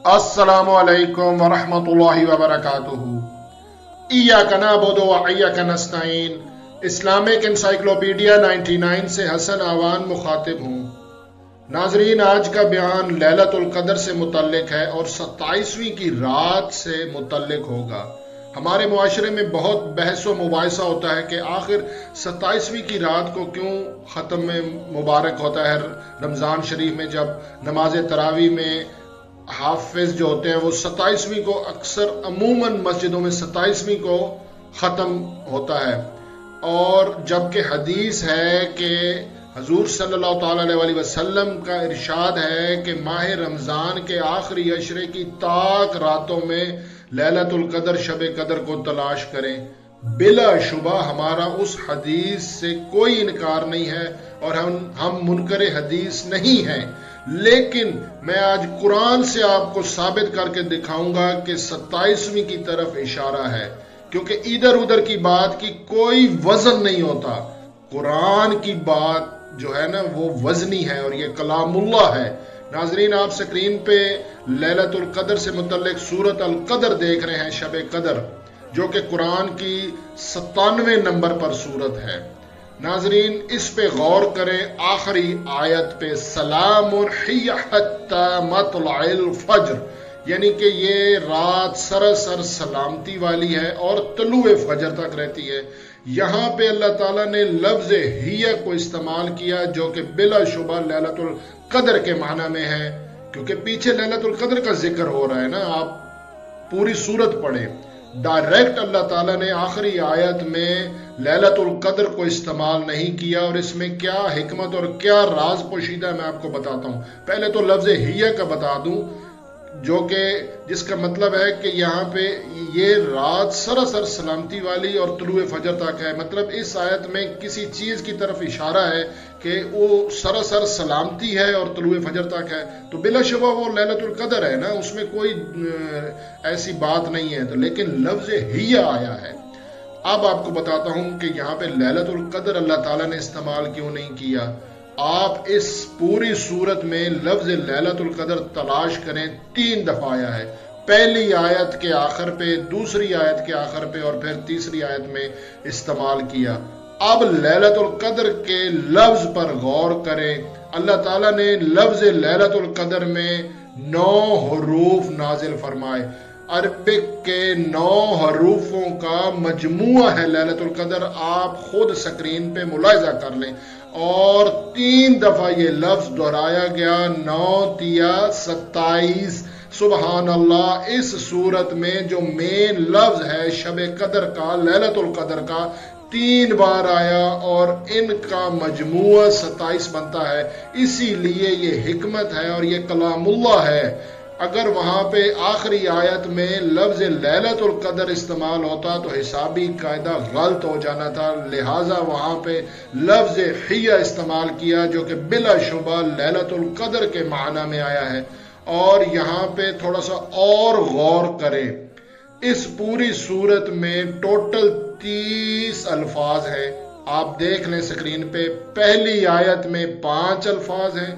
अस्सलामु अलैकुम वरहमतुल्लाहि वबरकातुहू। इय्याका नअबुदु व इय्याका नस्तईन। इस्लामिक इंसाइक्लोपीडिया 99 से हसन आवान मुखातिब हूँ। नाजरीन, आज का बयान लैलतुल कदर से मुतल्लिक है और 27वीं की रात से मुतल्लिक होगा। हमारे मुआशरे में बहुत बहस व मुबाहिसा होता है कि आखिर 27वीं की रात को क्यों ख़त्म में मुबारक होता है। रमज़ान शरीफ में जब नमाज तरावी में हाफिज जो होते हैं वो 27वीं को अक्सर अमूमन मस्जिदों में 27वीं को ख़त्म होता है, और जबकि हदीस है कि हजूर सल्लल्लाहु अलैहि वसल्लम का इरशाद है कि माह रमज़ान के आखिरी अशरे की ताक रातों में लैलतुल कदर शब कदर को तलाश करें। बिला शुबा हमारा उस हदीस से कोई इनकार नहीं है और हम मुनकरे हदीस नहीं हैं, लेकिन मैं आज कुरान से आपको साबित करके दिखाऊंगा कि 27वीं की तरफ इशारा है, क्योंकि इधर उधर की बात की कोई वजन नहीं होता। कुरान की बात जो है ना वो वजनी है और ये कलामुल्लाह है। नाजरीन, आप स्क्रीन पे लैलतुल कदर से मुतल्लिक सूरत अल कदर देख रहे हैं, शब कदर, जो कि कुरान की 97वें नंबर पर सूरत है। नाजरीन, इस पे गौर करें, आखिरी आयत पे सलामुन हिय हत्ता मतलअल फज्र, यानी कि ये रात सरसर सलामती वाली है और तलुए फजर तक रहती है। यहाँ पे अल्लाह ताला ने लफ्ज हिया को इस्तेमाल किया जो कि बिला शुबा लैलतुल कदर के माना में है, क्योंकि पीछे लैलतुल कदर का जिक्र हो रहा है ना। आप पूरी सूरत पढ़े, डायरेक्ट अल्लाह ताला ने आखिरी आयत में लैलतुल कदर को इस्तेमाल नहीं किया, और इसमें क्या हिकमत और क्या राज पोशीदा मैं आपको बताता हूँ। पहले तो लफ्ज हिया का बता दूं, जो कि जिसका मतलब है कि यहाँ पे ये रात सरसर सलामती वाली और तुलुए फजर तक है। मतलब इस आयत में किसी चीज की तरफ इशारा है कि वो सरसर सलामती है और तुलुए फजर तक है, तो बिलाशुबा वो लैलतुल कदर है ना, उसमें कोई ऐसी बात नहीं है। तो लेकिन लफ्ज हिया आया है। अब आपको बताता हूं कि यहाँ पे लैलतुल कदर अल्लाह ताला ने इस्तेमाल क्यों नहीं किया। आप इस पूरी सूरत में लफ्ज लैलतुल कदर तलाश करें, 3 दफा आया है। पहली आयत के आखिर पे, दूसरी आयत के आखिर पे और फिर तीसरी आयत में इस्तेमाल किया। अब लैलतुल कदर के लफ्ज पर गौर करें। अल्लाह ताला ने लफ्ज लैलतुल कदर में 9 हरूफ नाजिल फरमाए। अरबिक के 9 हरूफों का मजमुआ है लैलतुल कदर। आप खुद स्क्रीन पे मुलाहिजा कर लें, और 3 दफा ये लफ्ज दोहराया गया। 9 तिया 27, सुबहान अल्लाह। इस सूरत में जो मेन लफ्ज है शब कदर का, लैलतुल कदर का, 3 बार आया और इनका मजमुआ 27 बनता है। इसीलिए ये हिकमत है और ये कलामुल्लाह है। अगर वहां पे आखिरी आयत में लफ्ज लैलतुल कदर इस्तेमाल होता तो हिसाबी कायदा गलत हो जाना था, लिहाजा वहां पे लफ्ज हिया इस्तेमाल किया जो कि बिला शुबा लैलतुल कदर के माना में आया है। और यहाँ पे थोड़ा सा और गौर करें, इस पूरी सूरत में टोटल 30 अल्फाज हैं। आप देख लें स्क्रीन पे। पहली आयत में 5 अल्फाज हैं,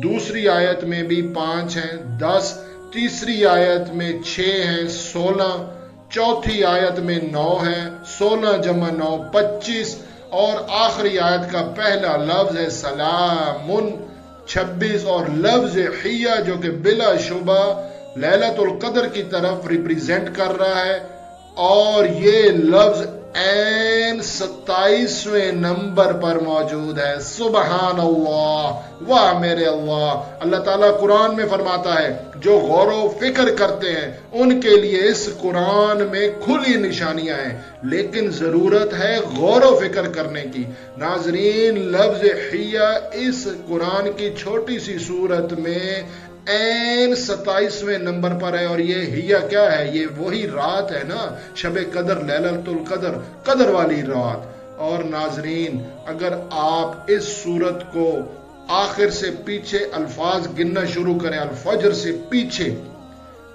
दूसरी आयत में भी 5 हैं, 10, तीसरी आयत में 6 हैं, 16, चौथी आयत में 9 है, 16 जमा 9 25, और आखिरी आयत का पहला लफ्ज है सलामुन 26, और लफ्ज हिया जो कि बिला शुबा लैलतुल कदर की तरफ रिप्रेजेंट कर रहा है, और ये लफ्ज एन 27वें नंबर पर मौजूद है। सुबहान अल्लाह, वाह मेरे अल्लाह। अल्लाह ताला कुरान में फरमाता है जो गौर व फिक्र करते हैं उनके लिए इस कुरान में खुली निशानियां हैं, लेकिन जरूरत है गौर व फिक्र करने की। नाजरीन, लफ्ज हिया इस कुरान की छोटी सी सूरत में एन 27वें नंबर पर है, और ये हिया क्या है? ये वही रात है ना, शब कदर, लैलतुल कदर, कदर वाली रात। और नाजरीन, अगर आप इस सूरत को आखिर से पीछे अल्फाज गिनना शुरू करें, अल-फज्र से पीछे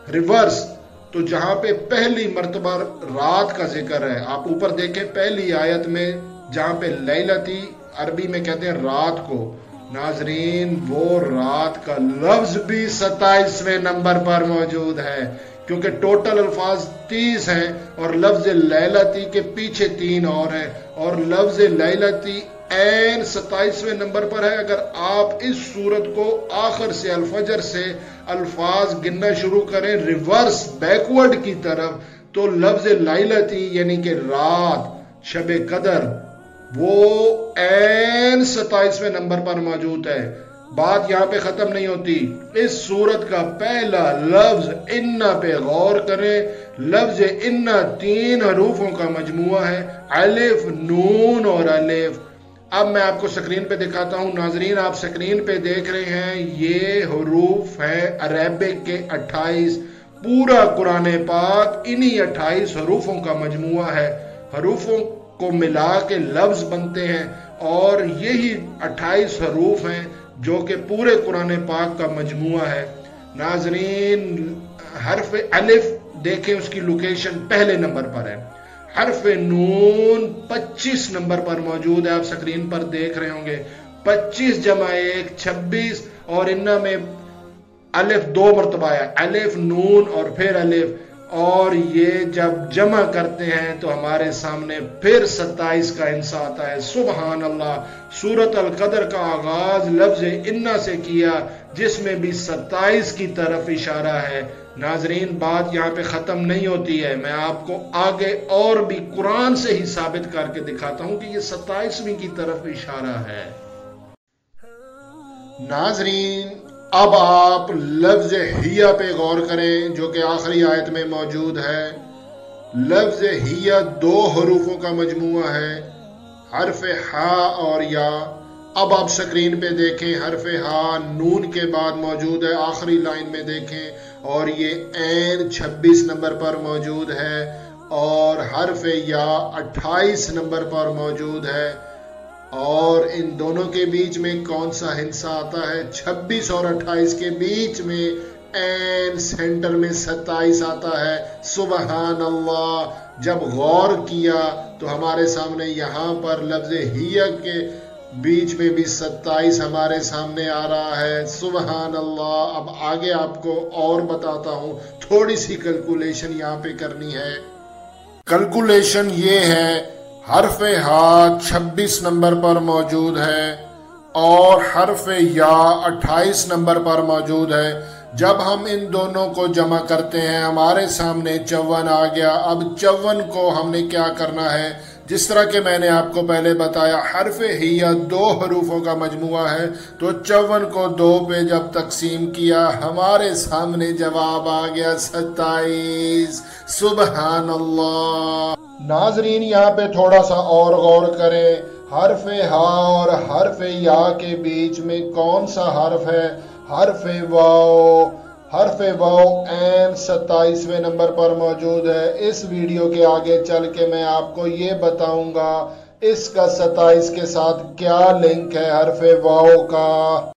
रिवर्स, तो जहां पे पहली मर्तबा रात का जिक्र है, आप ऊपर देखें पहली आयत में जहां पे लैलती अरबी में कहते हैं रात को, नाजरीन वो रात का लफ्ज भी 27वें नंबर पर मौजूद है, क्योंकि टोटल अल्फाज 30 हैं और लफ्ज लैलती के पीछे 3 और है, और लफ्ज लैलती ऐन 27वें नंबर पर है। अगर आप इस सूरत को आखिर से अल-फजर से अल्फाज गिनना शुरू करें रिवर्स बैकवर्ड की तरफ, तो लफ्ज लैलती यानी कि रात, शब कदर, वो ऐन 27वें नंबर पर मौजूद है। बात यहाँ पे खत्म नहीं होती। इस सूरत का पहला लफ्ज इन्ना पे गौर करें। लफ्ज इन्ना 3 हरूफों का मजमुआ है, अलिफ, नून और अलिफ। अब मैं आपको स्क्रीन पे दिखाता हूँ। नाजरीन आप स्क्रीन पे देख रहे हैं, ये हरूफ है अरेबिक के 28। पूरा कुरान पाक इन्हीं 28 हरूफों का मजमुआ है। हरूफों को मिला के लफ्ज बनते हैं और यही 28 हरूफ हैं जो कि पूरे कुरान पाक का मजमुआ है। नाजरीन हर्फ अलिफ देखें, उसकी लोकेशन पहले नंबर पर है। हर्फ नून 25 नंबर पर मौजूद है, आप स्क्रीन पर देख रहे होंगे। 25 जमा 1 26, और इन्ना में अलिफ 2 मरतबा है, अलिफ नून और फिर अलिफ, और ये जब जमा करते हैं तो हमारे सामने फिर 27 का हिस्सा आता है। सुबहान अल्लाह। सूरत अल कदर का आगाज लफ्ज इन्ना से किया, जिसमें भी 27 की तरफ इशारा है। नाजरीन बात यहाँ पे खत्म नहीं होती है, मैं आपको आगे और भी कुरान से ही साबित करके दिखाता हूं कि ये 27वीं की तरफ इशारा है। नाजरीन अब आप लफ्ज हिया पे गौर करें, जो कि आखिरी आयत में मौजूद है। लफ्ज हिया 2 हरूफों का मजमुआ है, हर्फ हा और या। अब आप स्क्रीन पे देखें, हर्फ हा नून के बाद मौजूद है, आखिरी लाइन में देखें, और ये ऐन 26 नंबर पर मौजूद है, और हर्फ या 28 नंबर पर मौजूद है। और इन दोनों के बीच में कौन सा हिस्सा आता है? 26 और 28 के बीच में ऐन सेंटर में 27 आता है। सुबहान अल्लाह। जब गौर किया तो हमारे सामने यहाँ पर लफ्ज हिया के बीच में भी 27 हमारे सामने आ रहा है। सुबहान अल्लाह। अब आगे आपको और बताता हूँ, थोड़ी सी कैलकुलेशन यहाँ पे करनी है। कैलकुलेशन ये है, हर्फ हा 26 नंबर पर मौजूद है और हर्फ या 28 नंबर पर मौजूद है। जब हम इन दोनों को जमा करते हैं हमारे सामने 54 आ गया। अब 54 को हमने क्या करना है? जिस तरह के मैंने आपको पहले बताया, हर्फ हिया 2 हरूफों का मजमुआ है, तो 54 को 2 पे जब तकसीम किया हमारे सामने जवाब आ गया 27। सुबहान अल्लाह। नाजरीन यहाँ पे थोड़ा सा और गौर करें, हर्फ हा और हर्फ या के बीच में कौन सा हर्फ है? हर्फ वाओ। हर्फ वाओ ऐन 27वें नंबर पर मौजूद है। इस वीडियो के आगे चल के मैं आपको ये बताऊंगा इसका 27 के साथ क्या लिंक है हर्फ वाओ का।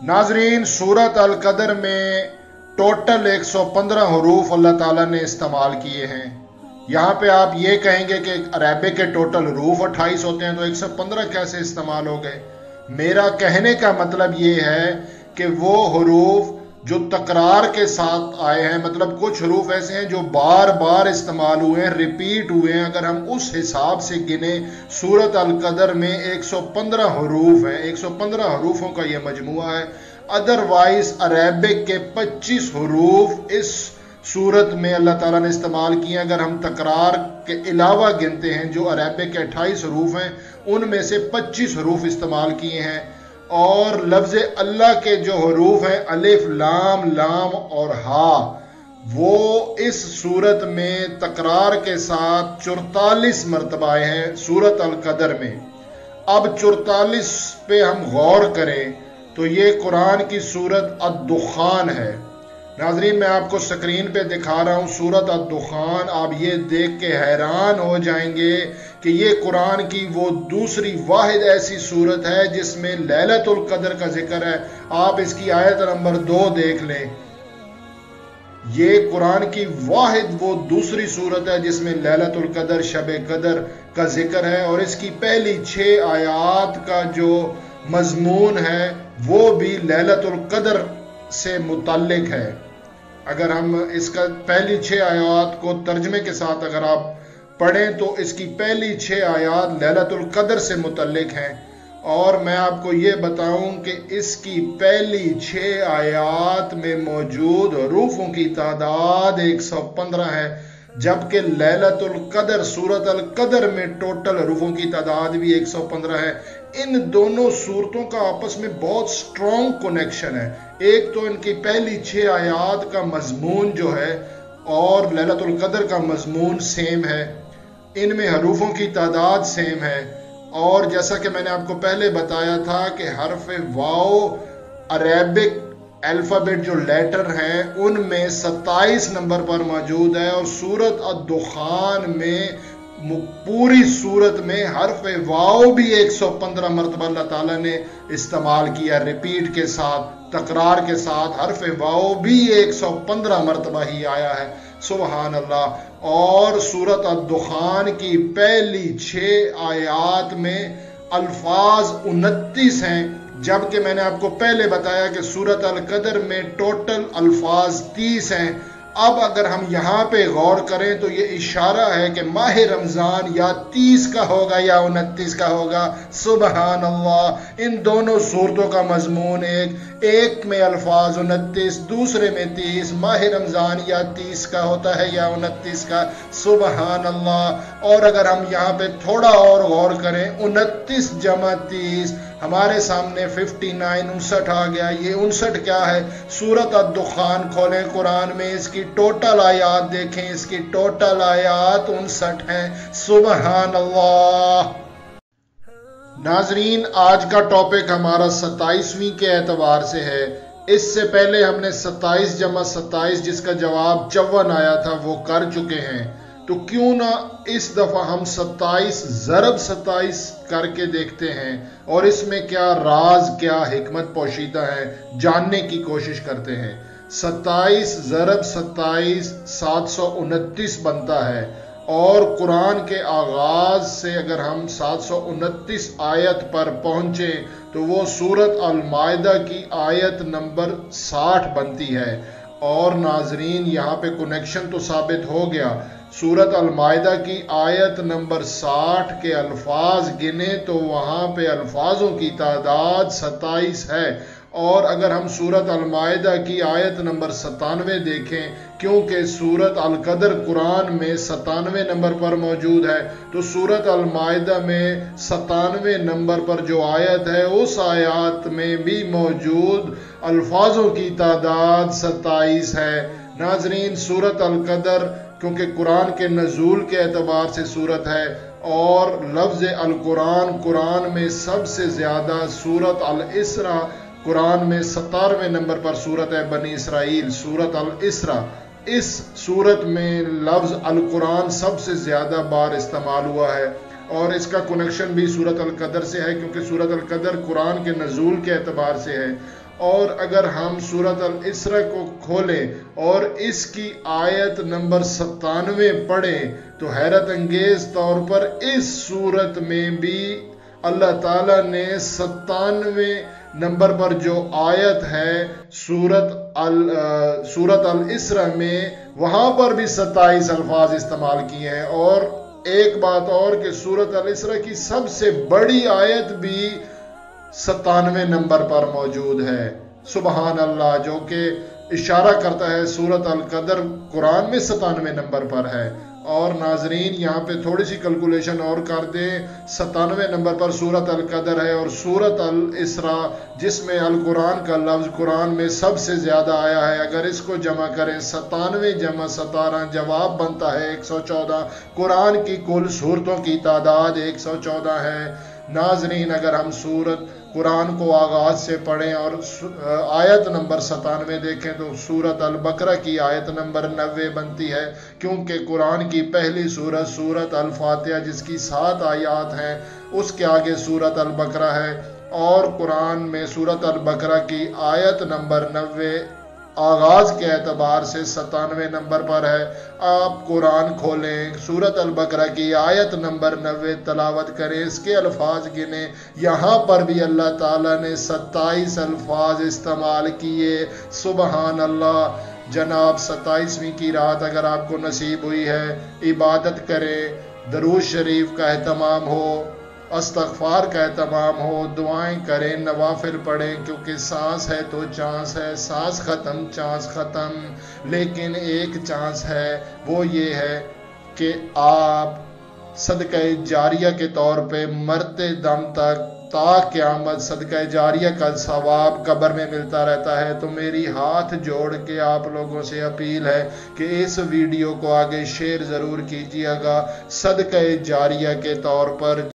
नाजरीन सूरत अल कदर में टोटल 115 हरूफ अल्लाह ताला ने इस्तेमाल किए हैं। यहाँ पे आप ये कहेंगे कि अरेबिक के टोटल हरूफ 28 होते हैं, तो 115 कैसे इस्तेमाल हो गए? मेरा कहने का मतलब ये है कि वो हरूफ जो तकरार के साथ आए हैं, मतलब कुछ हरूफ ऐसे हैं जो बार बार इस्तेमाल हुए हैं, रिपीट हुए हैं। अगर हम उस हिसाब से गिने, सूरत अल कदर में 115 हरूफ हैं, 115 हरूफों का ये मजमुआ है। अदरवाइज अरेबिक के 25 हरूफ इस सूरत में अल्लाह ताला ने इस्तेमाल किए। अगर हम तकरार के अलावा गिनते हैं, जो अरेबिक के 28 हरूफ हैं, उनमें से 25 हरूफ इस्तेमाल किए हैं। और लफ्ज अल्लाह के जो हरूफ हैं, अलिफ, लाम, लाम और हा, वो इस सूरत में तकरार के साथ 44 मरतबा आए हैं सूरत अल कदर में। अब 44 पे हम गौर करें तो ये कुरान की सूरत अद-दुखान है। नाजरीन मैं आपको स्क्रीन पे दिखा रहा हूँ सूरत अद-दुखान। आप ये देख के हैरान हो जाएंगे कि ये कुरान की वो दूसरी वाहिद ऐसी सूरत है जिसमें लैलतुल कदर का जिक्र है। आप इसकी आयत नंबर 2 देख लें। ये कुरान की वाहिद वो दूसरी सूरत है जिसमें लैलतुल कदर, शब कदर का जिक्र है। और इसकी पहली 6 आयात का जो مضمون ہے وہ بھی لیلۃ القدر سے متعلق ہے۔ اگر ہم اس کا پہلی 6 آیات کو ترجمے کے ساتھ اگر آپ پڑھیں تو اس کی پہلی 6 آیات لیلۃ القدر سے متعلق ہیں، اور میں آپ کو یہ بتاؤں کہ اس کی پہلی 6 آیات میں موجود حروفوں کی تعداد 115 ہے، جبکہ لیلۃ القدر سورۃ القدر میں ٹوٹل حروفوں کی تعداد بھی 115 ہے۔ ان دونوں صورتوں کا آپس میں بہت سٹرونگ کنیکشن ہے۔ ایک تو ان کی پہلی 6 آیات کا مضمون جو ہے اور لیلۃ القدر کا مضمون سیم ہے، ان میں حروفوں کی تعداد سیم ہے، اور جیسا کہ میں نے آپ کو پہلے بتایا تھا کہ حرف واو عربک الفابیٹ جو لیٹر ہیں ان میں 27 نمبر پر موجود ہے، اور سورۃ الدخان میں پوری صورت میں حرف واو بھی 115 مرتبہ اللہ تعالیٰ نے استعمال کیا، ریپیٹ کے ساتھ، تکرار کے ساتھ حرف واو بھی 115 مرتبہ ہی آیا ہے، سبحان اللہ۔ اور سورۃ الدخان کی پہلی 6 آیات میں الفاظ 29 ہیں، جبکہ میں نے آپ کو پہلے بتایا کہ سورۃ القدر میں ٹوٹل الفاظ 30 ہیں۔ اب اگر ہم یہاں پہ غور کریں تو یہ اشارہ ہے کہ ماہ رمضان یا 30 کا ہوگا یا 29 کا ہوگا، سبحان اللہ۔ ان دونوں صورتوں کا مضمون ایک میں الفاظ 29، دوسرے میں 30، ماہ رمضان یا 30 کا ہوتا ہے یا 29 کا، سبحان اللہ۔ اور اگر ہم یہاں پہ تھوڑا اور غور کریں، 29 جمع 30 ہمارے سامنے 59 59 آ گیا۔ یہ 59 کیا ہے؟ سورۃ الدخان کھولیں قرآن میں، اس کی ٹوٹل آیات دیکھیں، اس کی ٹوٹل آیات 59 ہیں، سبحان اللہ۔ ناظرین، آج کا ٹاپک ہمارا 27ویں کے اعتبار سے ہے۔ اس سے پہلے ہم نے 27 جمع 27 جس کا جواب 54 آیا تھا وہ کر چکے ہیں، تو کیوں نہ اس دفعہ ہم 27 ضرب 27 کر کے دیکھتے ہیں، اور اس میں کیا راز، کیا حکمت پوشیدہ ہے جاننے کی کوشش کرتے ہیں۔ 27 ضرب 27 729 بنتا ہے، اور قرآن کے آغاز سے اگر ہم 729 آیت پر پہنچے تو وہ سورۃ المائدہ کی آیت نمبر 60 بنتی ہے۔ اور ناظرین، یہاں پہ کنیکشن تو ثابت ہو گیا۔ سورۃ المائدہ کی آیت نمبر 60 کے الفاظ گنے تو وہاں پہ الفاظوں کی تعداد 27 ہے، اور اگر ہم سورۃ المائدہ کی آیت نمبر 97 دیکھیں، کیونکہ سورۃ القدر قرآن میں 97 نمبر پر موجود ہے، تو سورۃ المائدہ میں 97 نمبر پر جو آیت ہے اس آیات میں بھی موجود الفاظوں کی تعداد 27 ہے۔ ناظرین، سورۃ القدر کیونکہ قرآن کے نزول کے اعتبار سے سورت ہے، اور لفظ القرآن قرآن میں سب سے زیادہ سورۃ الاسراء قرآن میں 17ویں نمبر پر سورت ہے بنی اسرائیل، سورۃ الاسراء۔ اس سورت میں لفظ القرآن سب سے زیادہ بار استعمال ہوا ہے، اور اس کا کنیکشن بھی سورۃ القدر سے ہے، کیونکہ سورۃ القدر قرآن کے نزول کے اعتبار سے ہے۔ اور اگر ہم سورۃ الاسراء کو کھولیں اور اس کی آیت نمبر 97 پڑھیں تو حیرت انگیز طور پر اس سورت میں بھی اللہ تعالیٰ نے 97 نمبر پر جو آیت ہے سورۃ الاسراء میں، وہاں پر بھی 27 الفاظ استعمال کیے ہیں۔ اور ایک بات اور کہ سورۃ الاسراء کی سب سے بڑی آیت بھی 97 نمبر پر موجود ہے، سبحان اللہ، جو کہ اشارہ کرتا ہے سورۃ القدر قرآن میں 97 نمبر پر ہے۔ اور ناظرین، یہاں پہ تھوڑی سی کیلکولیشن اور کر دیں، 97 نمبر پر سورۃ القدر ہے، اور سورۃ الاسراء جس میں القرآن کا لفظ قرآن میں سب سے زیادہ آیا ہے، اگر اس کو جمع کریں 97 جمع 17 جواب بنتا ہے 114۔ قرآن کی کل سورتوں کی تعداد 114 ہے۔ ناظرین، اگر ہم سورت قرآن کو آغاز سے پڑھیں اور آیت نمبر 97 دیکھیں تو سورت البقرہ کی آیت نمبر 90 بنتی ہے، کیونکہ قرآن کی پہلی سورت سورت الفاتحہ جس کی 7 آیات ہیں، اس کے آگے سورت البقرہ ہے، اور قرآن میں سورت البقرہ کی آیت نمبر 90 آغاز کے اعتبار سے 97 نمبر پر ہے۔ آپ قرآن کھولیں، سورۃ البقرہ کی آیت نمبر 90 تلاوت کریں، اس کے الفاظ گنیں۔ یہاں پر بھی اللہ تعالیٰ نے 27 الفاظ استعمال کیے۔ سبحان اللہ۔ جناب 27ویں کی رات اگر آپ کو نصیب ہوئی ہے، عبادت کریں، درود شریف کا اہتمام ہو، استغفار کا اہتمام ہو، دعائیں کریں، نوافل پڑھیں، کیونکہ سانس ہے تو چانس ہے، سانس ختم چانس ختم، لیکن ایک چانس ہے، وہ یہ ہے کہ آپ صدقہ جاریہ کے طور پہ مرتے دم تک تا قیامت صدقہ جاریہ کا ثواب قبر میں ملتا رہتا ہے۔ تو میری ہاتھ جوڑ کے آپ لوگوں سے اپیل ہے کہ اس ویڈیو کو آگے شیئر ضرور کیجیے گا صدقہ جاریہ کے طور پر۔